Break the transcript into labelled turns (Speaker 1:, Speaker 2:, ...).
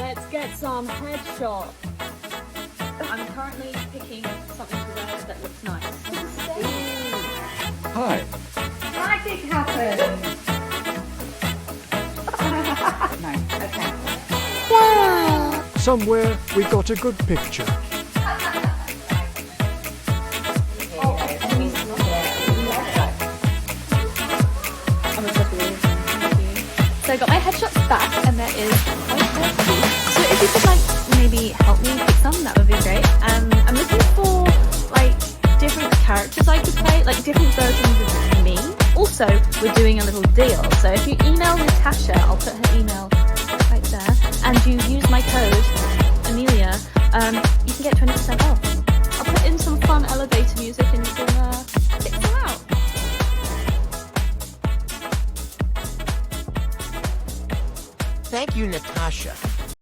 Speaker 1: Let's get some headshot.
Speaker 2: I'm currently picking something to wear that looks nice.
Speaker 3: Hi.
Speaker 2: Magic happened! No, okay.
Speaker 3: Somewhere we got a good picture.
Speaker 2: So I got my headshots back and there is so if you could like maybe help me pick some, that would be great. I'm looking for like different characters I could play, like different versions of me. Also, we're doing a little deal. So if you email Natasha, I'll put her email right there, and you use my code, Amelia, you can get 20% off. I'll put in some fun elevator music and you can pick some out.
Speaker 4: Thank you, Natasha.